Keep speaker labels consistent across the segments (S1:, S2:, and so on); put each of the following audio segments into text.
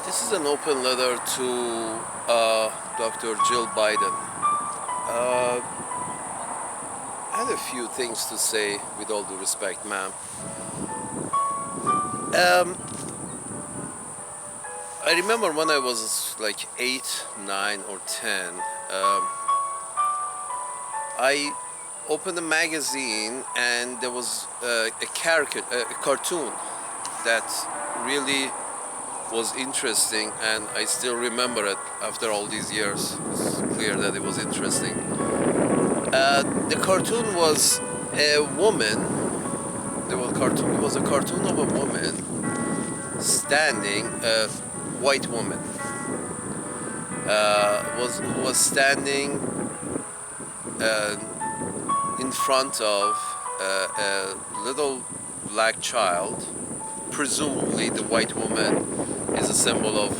S1: This is an open letter to Dr. Jill Biden. I have a few things to say, with all due respect, ma'am. Um, I remember when I was like 8, 9, or 10, I opened a magazine and there was a cartoon that really was interesting, and I still remember it after all these years. It's clear that it was interesting. The cartoon was a woman. It was a cartoon of a woman standing, a white woman, who was standing uh, in front of a little black child. Presumably, the white woman is a symbol of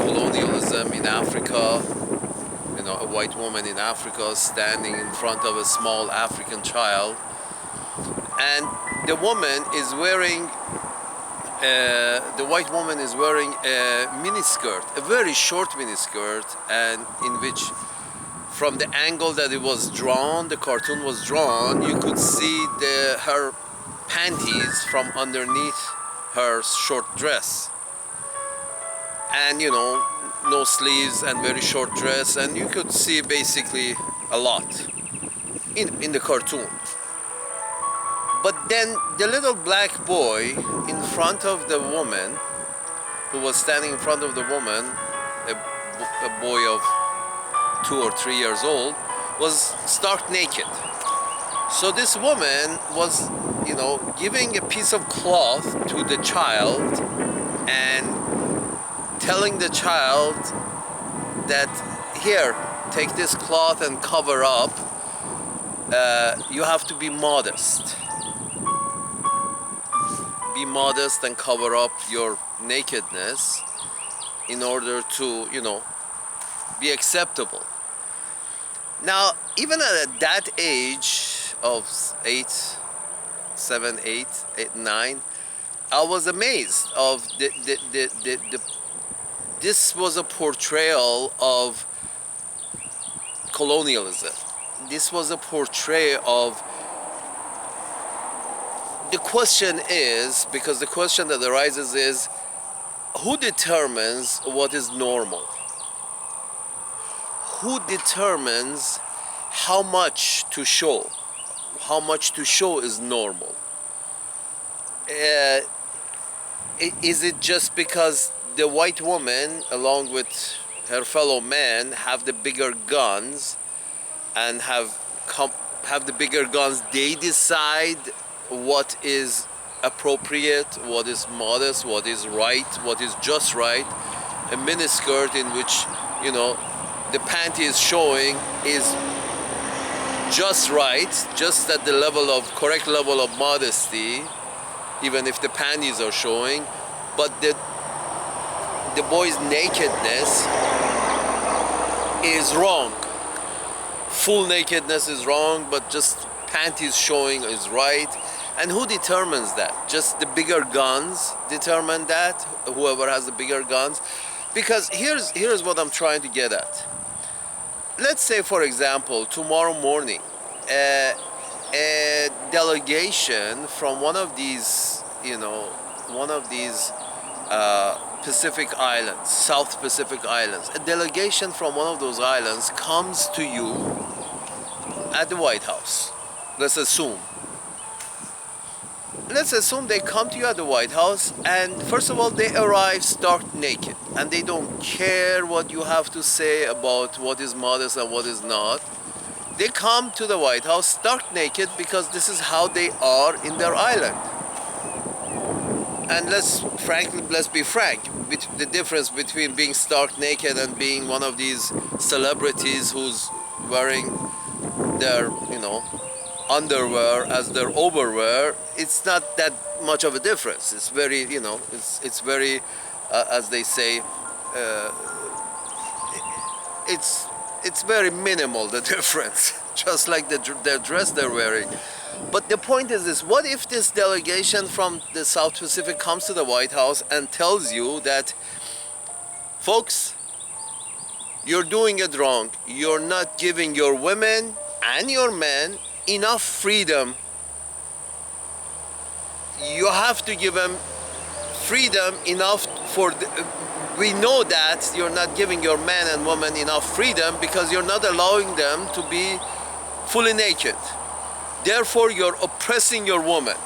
S1: colonialism in Africa. You know, a white woman in Africa standing in front of a small African child, and the white woman is wearing a miniskirt, a very short miniskirt, and in which, from the angle that it was drawn, the cartoon was drawn, you could see her panties from underneath her short dress, and no sleeves and very short dress, and you could see basically a lot in the cartoon. But then the little black boy in front of the woman, who was standing in front of the woman, a boy of 2 or 3 years old, was stark naked. So this woman was, giving a piece of cloth to the child and telling the child that, here, take this cloth and cover up. You have to be modest. Be modest and cover up your nakedness in order to, be acceptable. Now, even at that age of 7, 8, 9, I was amazed of this was a portrayal of colonialism. This was a portrayal of, the question is, because the question that arises is, who determines what is normal? Who determines how much to show? How much to show is normal? Is it just because the white woman, along with her fellow men, have the bigger guns and have the bigger guns, they decide what is appropriate, what is modest, what is right, what is just right? A miniskirt in which, the panty is showing is just right, just at the correct level of modesty, even if the panties are showing. But the boy's nakedness is wrong. Full nakedness is wrong, but just panties showing is right. And who determines that? Just the bigger guns determine that? Whoever has the bigger guns? Because here's what I'm trying to get at. Let's say, for example, tomorrow morning, a delegation from one of these Pacific Islands, South Pacific Islands, a delegation from one of those islands comes to you at the White House. Let's assume they come to you at the White House, and first of all, they arrive stark naked, and they don't care what you have to say about what is modest and what is not. They come to the White House stark naked because this is how they are in their island. And let's be frank, the difference between being stark naked and being one of these celebrities who's wearing their, underwear as their overwear, it's not that much of a difference. It's very, it's very, as they say, it's very minimal, the difference, just like the dress they're wearing. But the point is this: what if this delegation from the South Pacific comes to the White House and tells you that Folks, you're doing it wrong. You're not giving your women and your men enough freedom. You have to give them freedom enough for we know that you're not giving your men and women enough freedom because you're not allowing them to be fully naked. Therefore, you're oppressing your woman.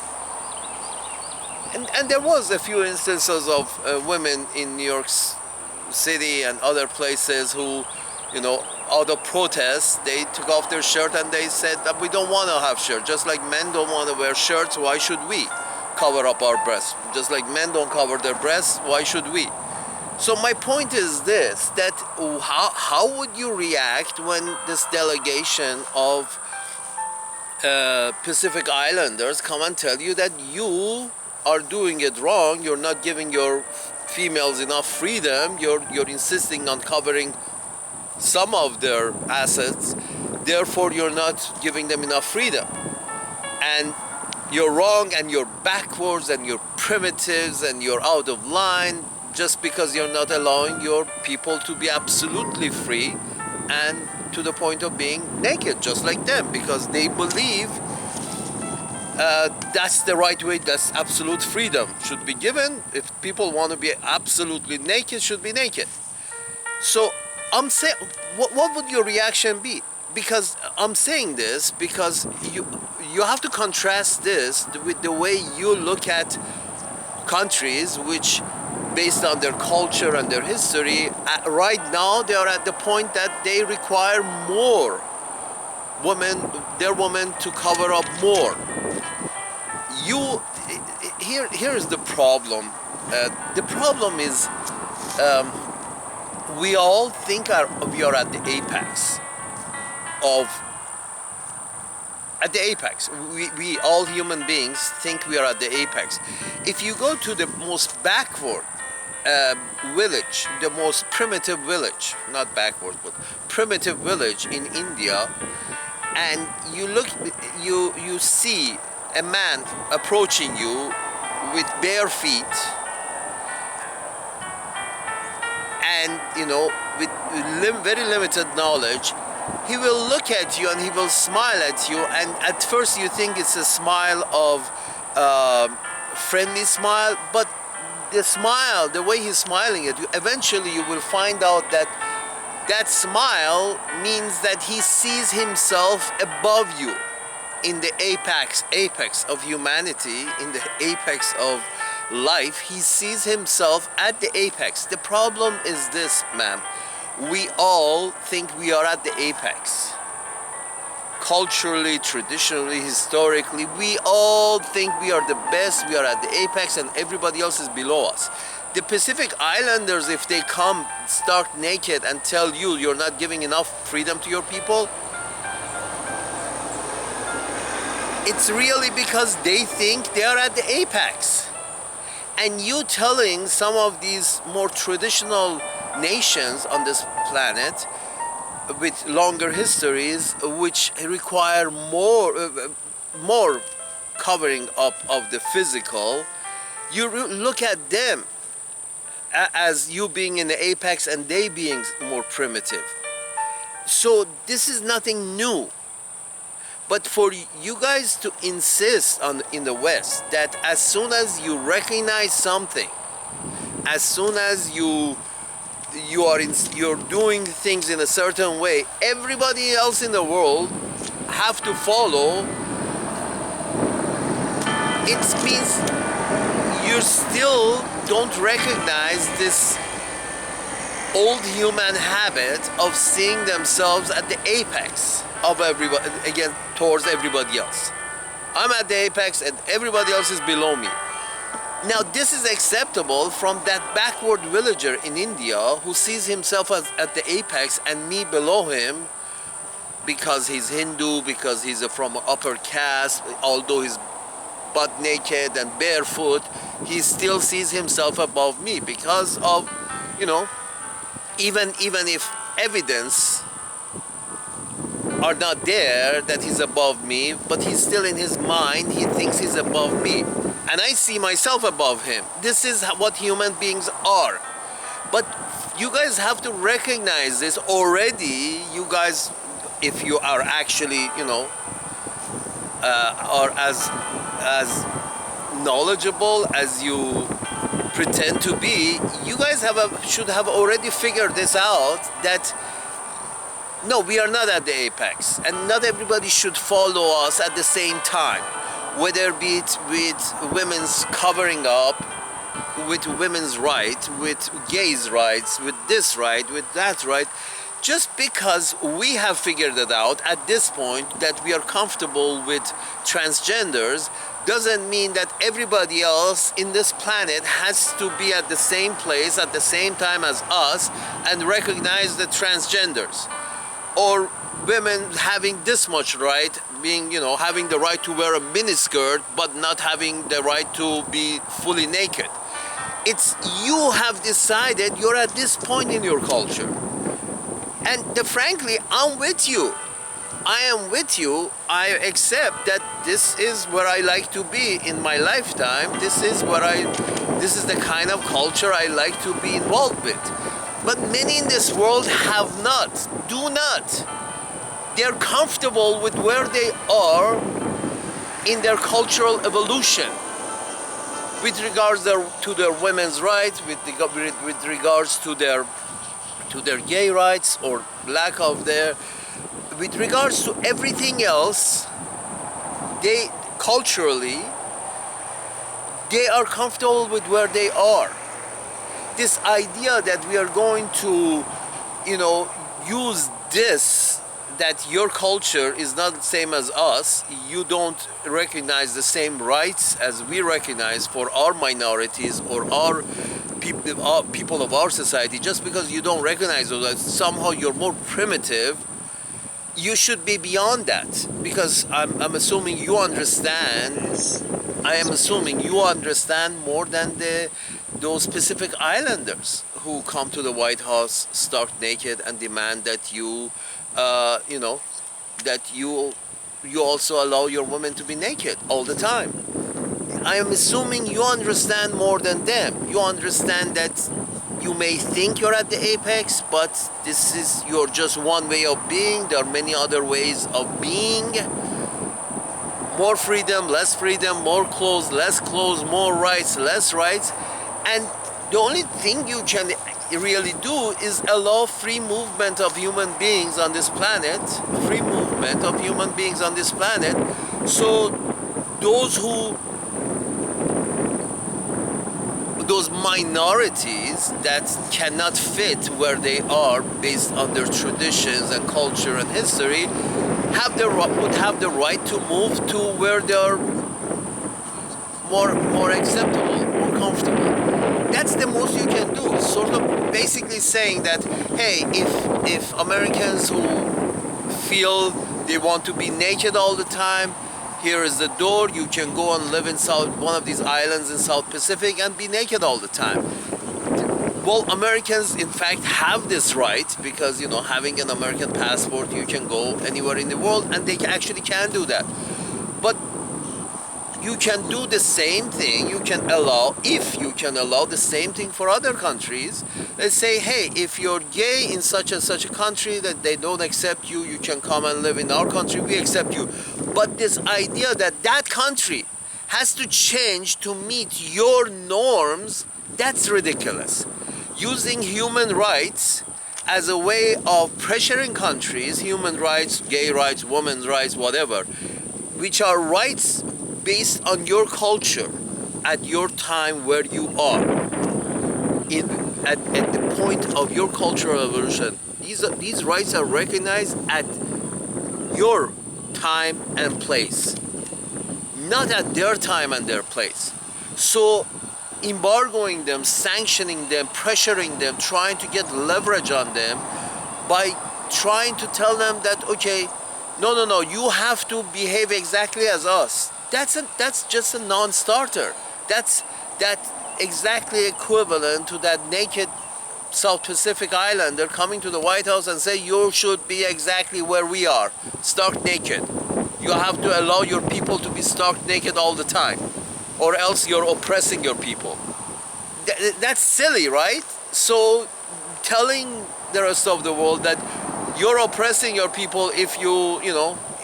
S1: And there was a few instances of women in New York City and other places who, you know, out of protest, they took off their shirt and they said that we don't want to have shirts. Just like men don't want to wear shirts, why should we cover up our breasts? Just like men don't cover their breasts, why should we? So my point is this, that how would you react when this delegation of Pacific Islanders come and tell you that you are doing it wrong, you're not giving your females enough freedom, you're insisting on covering some of their assets, therefore you're not giving them enough freedom. And you're wrong and you're backwards and you're primitives and you're out of line just because you're not allowing your people to be absolutely free and to the point of being naked just like them, because they believe that's the right way, that's absolute freedom should be given. If people want to be absolutely naked, should be naked. So I'm saying, what would your reaction be? Because I'm saying this because you have to contrast this with the way you look at countries which, based on their culture and their history, right now they are at the point that they require more their women to cover up more. Here is the problem. The problem is we all think we are at the apex we all human beings think we are at the apex. If you go to the most backward village, the most primitive village, not backward, but primitive village in India, and you see a man approaching you with bare feet and, you know, with very limited knowledge, he will look at you and he will smile at you, and at first you think it's a smile of friendly smile, but the smile, the way he's smiling at you, eventually you will find out that that smile means that he sees himself above you, in the apex of humanity, in the apex of life. He sees himself at the apex. The problem is this, ma'am. We all think we are at the apex. Culturally, traditionally, historically, we all think we are the best, we are at the apex, and everybody else is below us. The Pacific Islanders, if they come stark naked and tell you you're not giving enough freedom to your people, it's really because they think they are at the apex. And you telling some of these more traditional nations on this planet with longer histories, which require more covering up of the physical, you look at them as you being in the apex and they being more primitive. So this is nothing new. But for you guys to insist in the West that as soon as you recognize something, as soon as you're doing things in a certain way, everybody else in the world have to follow, it means you still don't recognize this old human habit of seeing themselves at the apex of everybody, again, towards everybody else. I'm at the apex and everybody else is below me. Now this is acceptable from that backward villager in India who sees himself at the apex and me below him because he's Hindu, because he's from upper caste, although he's butt naked and barefoot, he still sees himself above me because of, you know, even if evidence are not there that he's above me, but he's still in his mind, he thinks he's above me. And I see myself above him. This is what human beings are. But you guys have to recognize this already. You guys, if you are actually, are as knowledgeable as you pretend to be, you guys should have already figured this out, that no, we are not at the apex, and not everybody should follow us at the same time, whether be it with women's covering up, with women's right, with gays' rights, with this right, with that right. Just because we have figured it out at this point that we are comfortable with transgenders doesn't mean that everybody else in this planet has to be at the same place at the same time as us and recognize the transgenders. Or women having this much right, being, having the right to wear a miniskirt but not having the right to be fully naked. It's you have decided you're at this point in your culture. And frankly, I'm with you. I am with you. I accept that this is where I like to be in my lifetime. This is the kind of culture I like to be involved with. But many in this world have not, do not. They're comfortable with where they are in their cultural evolution with regards to their women's rights, with regards to their gay rights or lack of their, with regards to everything else. They culturally, they are comfortable with where they are. This idea that we are going to, use this, that your culture is not the same as us, you don't recognize the same rights as we recognize for our minorities or our people of our society, just because you don't recognize those, somehow you're more primitive. You should be beyond that, because I'm assuming you understand. I am assuming you understand more than those Pacific Islanders who come to the White House stark naked and demand that that you also allow your women to be naked all the time. I am assuming you understand more than them. You understand that you may think you're at the apex, but you're just one way of being. There are many other ways of being. More freedom, less freedom, more clothes, less clothes, more rights, less rights. And the only thing you can really do is allow free movement of human beings on this planet, free movement of human beings on this planet. So those minorities that cannot fit where they are based on their traditions and culture and history would have the right to move to where they're more acceptable, more comfortable. That's the most you can do. Sort of basically saying that, hey, if Americans who feel they want to be naked all the time, here is the door. You can go and live in one of these islands in South Pacific and be naked all the time. Well, Americans in fact have this right, because having an American passport, you can go anywhere in the world, and they actually can do that. But you can do the same thing. If you can allow the same thing for other countries. Let's say, hey, if you're gay in such and such a country that they don't accept you, you can come and live in our country, we accept you. But this idea that country has to change to meet your norms, that's ridiculous. Using human rights as a way of pressuring countries, human rights, gay rights, women's rights, whatever, which are rights based on your culture at your time where you are, at the point of your cultural evolution. These rights are recognized at your time and place, not at their time and their place. So embargoing them, sanctioning them, pressuring them, trying to get leverage on them by trying to tell them that, okay, no, you have to behave exactly as us. That's just a non-starter. That's exactly equivalent to that naked South Pacific Islander coming to the White House and say, you should be exactly where we are, stark naked. You have to allow your people to be stark naked all the time, or else you're oppressing your people. That's silly, right? So telling the rest of the world that you're oppressing your people if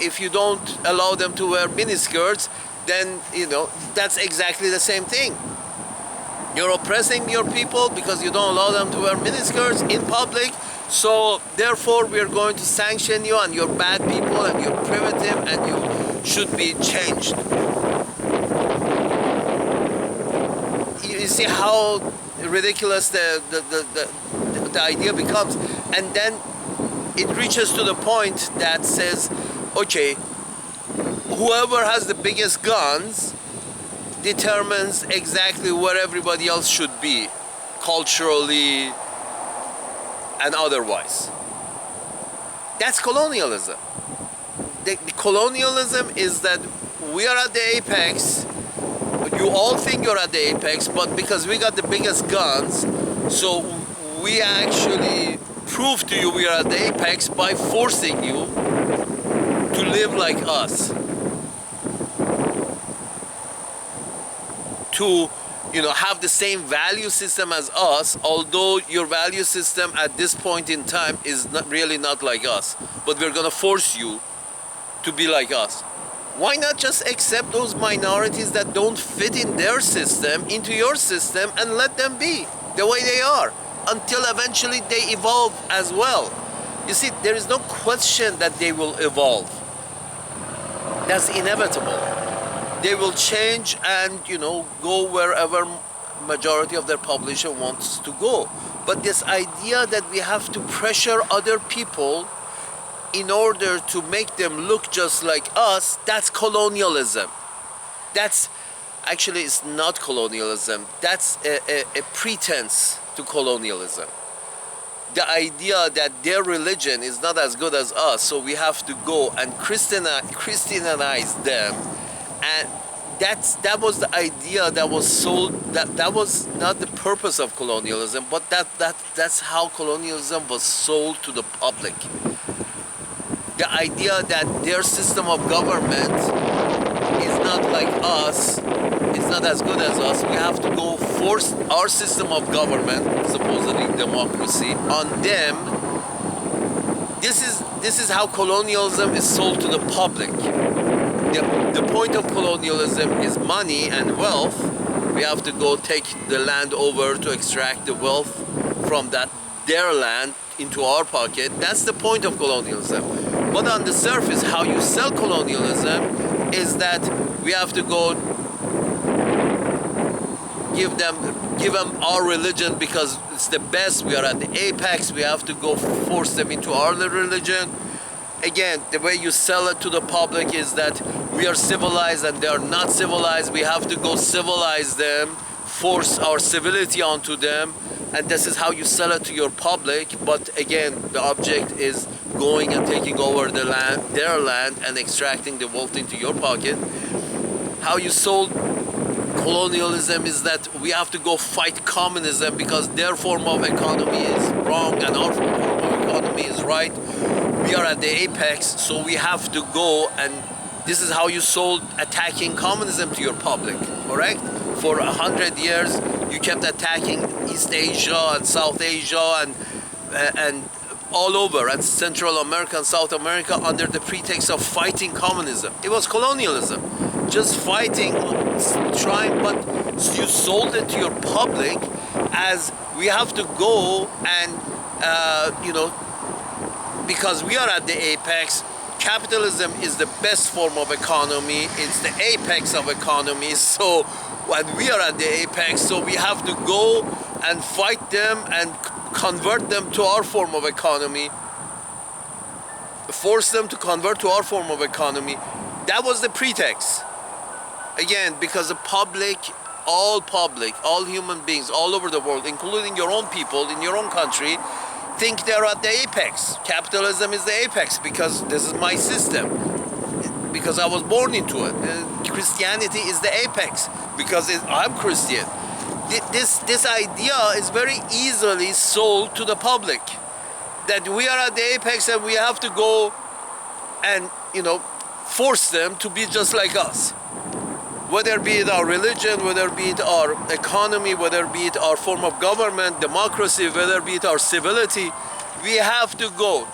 S1: if you don't allow them to wear miniskirts, then that's exactly the same thing. You're oppressing your people because you don't allow them to wear miniskirts in public. So therefore we're going to sanction you, and you're bad people, and you're primitive, and you should be changed. You see how ridiculous the idea becomes, and then it reaches to the point that says, okay, whoever has the biggest guns determines exactly where everybody else should be, culturally and otherwise. That's colonialism. The colonialism is that we are at the apex. You all think you're at the apex, but because we got the biggest guns, so we actually prove to you we are at the apex by forcing you to live like us, to have the same value system as us, although your value system at this point in time is really not like us, but we're gonna force you to be like us. Why not just accept those minorities that don't fit in their system into your system and let them be the way they are until eventually they evolve as well? You see, there is no question that they will evolve. That's inevitable. They will change and go wherever majority of their population wants to go. But this idea that we have to pressure other people in order to make them look just like us, that's colonialism. That's actually, it's not colonialism. That's a pretense to colonialism. The idea that their religion is not as good as us, so we have to go and Christianize them. And that was the idea that was sold. That was not the purpose of colonialism, but that's how colonialism was sold to the public. The idea that their system of government is not like us, it's not as good as us. We have to go force our system of government, supposedly democracy, on them. This is how colonialism is sold to the public. The point of colonialism is money and wealth. We have to go take the land over to extract the wealth from their land into our pocket. That's the point of colonialism. But on the surface, how you sell colonialism is that we have to go give them our religion because it's the best. We are at the apex. We have to go force them into our religion. Again, the way you sell it to the public is that we are civilized and they are not civilized. We have to go civilize them, force our civility onto them, and this is how you sell it to your public. But again, the object is going and taking over their land, and extracting the wealth into your pocket. How you sold colonialism is that we have to go fight communism because their form of economy is wrong and our form of economy is right. We are at the apex, so we have to go, and this is how you sold attacking communism to your public, correct? For 100 years, you kept attacking East Asia and South Asia and all over, and Central America and South America under the pretext of fighting communism. It was colonialism, just fighting, trying, but you sold it to your public as we have to go and, because we are at the apex. Capitalism is the best form of economy. It's the apex of economy. So when we are at the apex, so we have to go and fight them and convert them to our form of economy, force them to convert to our form of economy. That was the pretext. Again, because the public, all human beings all over the world, including your own people in your own country, think they're at the apex. Capitalism is the apex because this is my system, because I was born into it. Christianity is the apex because I'm Christian. This idea is very easily sold to the public, that we are at the apex and we have to go and force them to be just like us. whether be it our religion, whether be it our economy, whether be it our form of government, democracy, whether be it our civility, we have to go.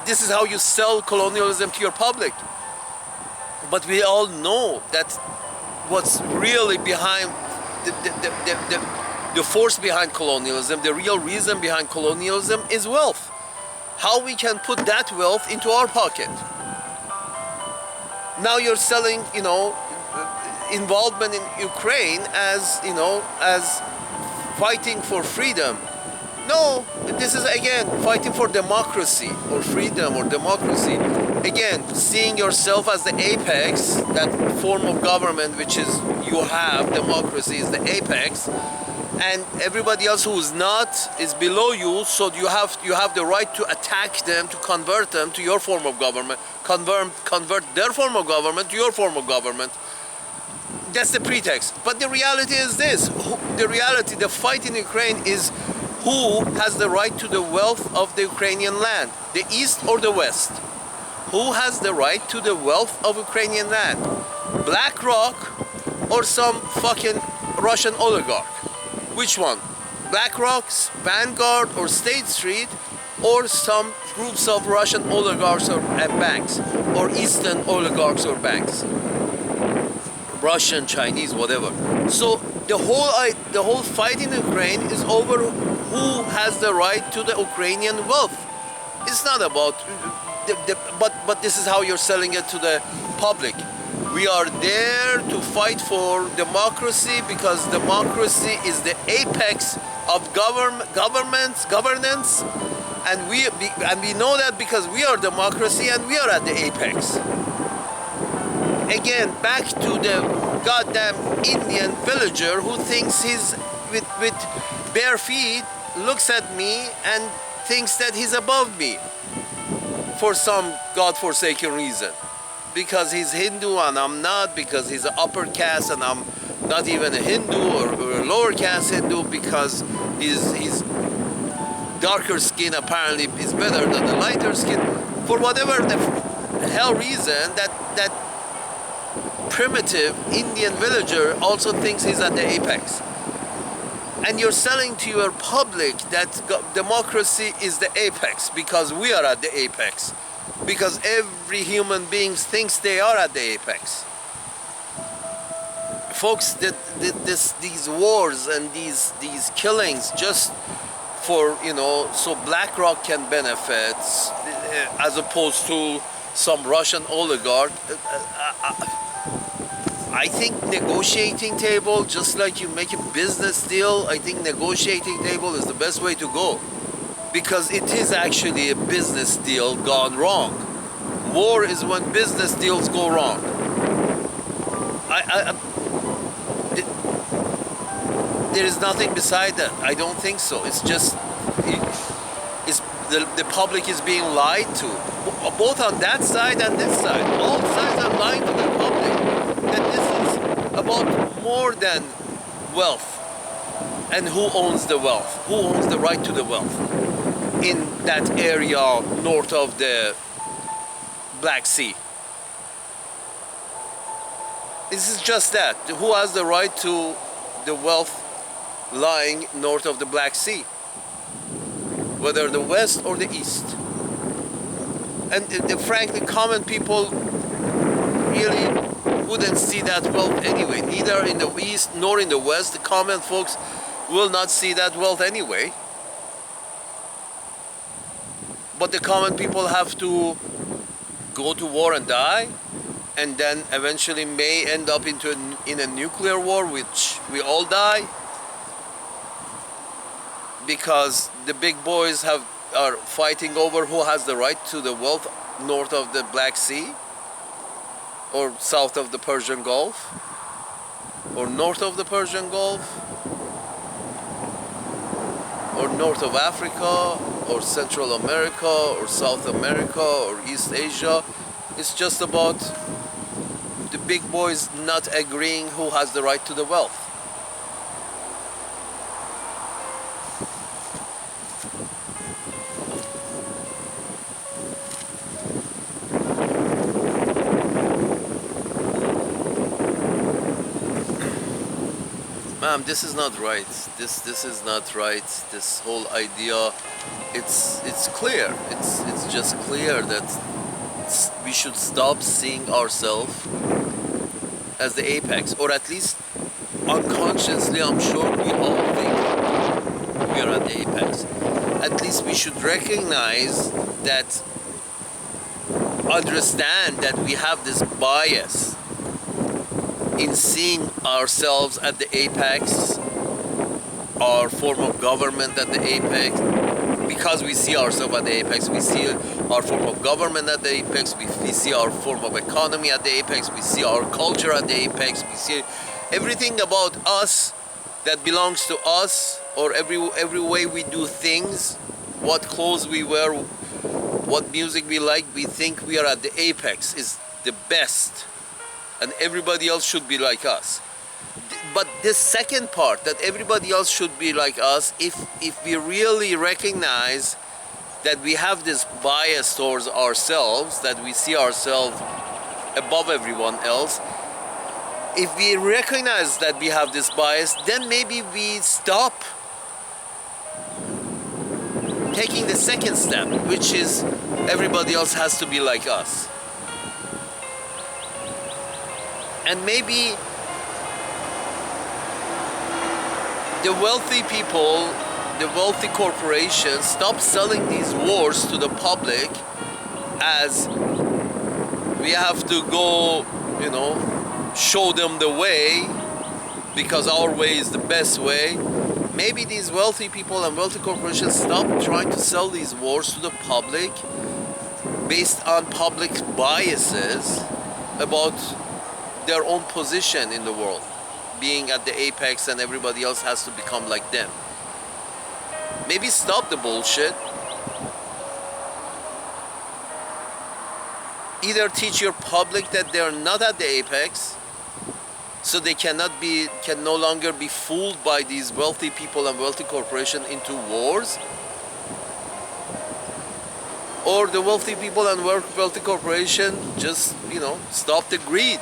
S1: This is how you sell colonialism to your public. But we all know that what's really behind the force behind colonialism, the real reason behind colonialism is wealth. How we can put that wealth into our pocket. Now you're selling, involvement in Ukraine as, as fighting for freedom. No, this is again fighting for democracy or freedom or democracy. Again, seeing yourself as the apex, that form of government which is you have, democracy is the apex, and everybody else who is not is below you. So you have the right to attack them, to convert them to your form of government, convert their form of government to your form of government. That's the pretext. But the reality is this: the fight in Ukraine is who has the right to the wealth of the Ukrainian land, the East or the West? Who has the right to the wealth of Ukrainian land? BlackRock or some fucking Russian oligarch? Which one? BlackRock's, Vanguard or State Street, or some groups of Russian oligarchs and banks, or Eastern oligarchs or banks? Russian, Chinese, whatever. So the whole fight in Ukraine is over who has the right to the Ukrainian wealth. It's not about, but this is how you're selling it to the public. We are there to fight for democracy because democracy is the apex of governance, and we know that because we are democracy and we are at the apex. Again, back to the goddamn Indian villager who thinks he's with bare feet, looks at me and thinks that he's above me for some godforsaken reason. Because he's Hindu and I'm not, because he's an upper caste and I'm not even a Hindu or a lower caste Hindu, because he's darker skin apparently is better than the lighter skin. For whatever the hell reason, that primitive Indian villager also thinks he's at the apex. And you're selling to your public that democracy is the apex because we are at the apex. Because every human being thinks they are at the apex. Folks, these wars and these killings just for, so BlackRock can benefit as opposed to some Russian oligarch. I think negotiating table, just like you make a business deal, I think negotiating table is the best way to go. Because it is actually a business deal gone wrong. War is when business deals go wrong. There is nothing beside that. I don't think so. It's just, the public is being lied to. Both on that side and this side. All sides are lying to the public that this is about more than wealth. And who owns the wealth? Who owns the right to the wealth in that area north of the Black Sea? This is just that. Who has the right to the wealth lying north of the Black Sea? Whether the West or the East. And frankly, common people really wouldn't see that wealth anyway. Neither in the East nor in the West. The common folks will not see that wealth anyway. But the common people have to go to war and die, and then eventually may end up in a nuclear war, which we all die, because the big boys are fighting over who has the right to the wealth north of the Black Sea, or south of the Persian Gulf, or north of the Persian Gulf, or north of Africa, or Central America, or South America, or East Asia. It's just about the big boys not agreeing who has the right to the wealth. This is not right. This is not right. This whole idea, it's clear. It's just clear that we should stop seeing ourselves as the apex, or at least unconsciously, I'm sure we all think we are at the apex. At least we should recognize that, understand that we have this bias in seeing ourselves at the apex, our form of government at the apex. Because we see ourselves at the apex, we see our form of government at the apex, we see our form of economy at the apex, we see our culture at the apex, we see everything about us that belongs to us, or every way we do things, what clothes we wear, what music we like, we think we are at the apex, is the best, and everybody else should be like us. But this second part, that everybody else should be like us, if we really recognize that we have this bias towards ourselves, that we see ourselves above everyone else, if we recognize that we have this bias, then maybe we stop taking the second step, which is everybody else has to be like us. And maybe the wealthy people, the wealthy corporations, stop selling these wars to the public as we have to go, show them the way because our way is the best way. Maybe these wealthy people and wealthy corporations stop trying to sell these wars to the public based on public biases about their own position in the world, being at the apex and everybody else has to become like them. Maybe stop the bullshit. Either teach your public that they're not at the apex, so they can no longer be fooled by these wealthy people and wealthy corporations into wars, or the wealthy people and wealthy corporation just, stop the greed.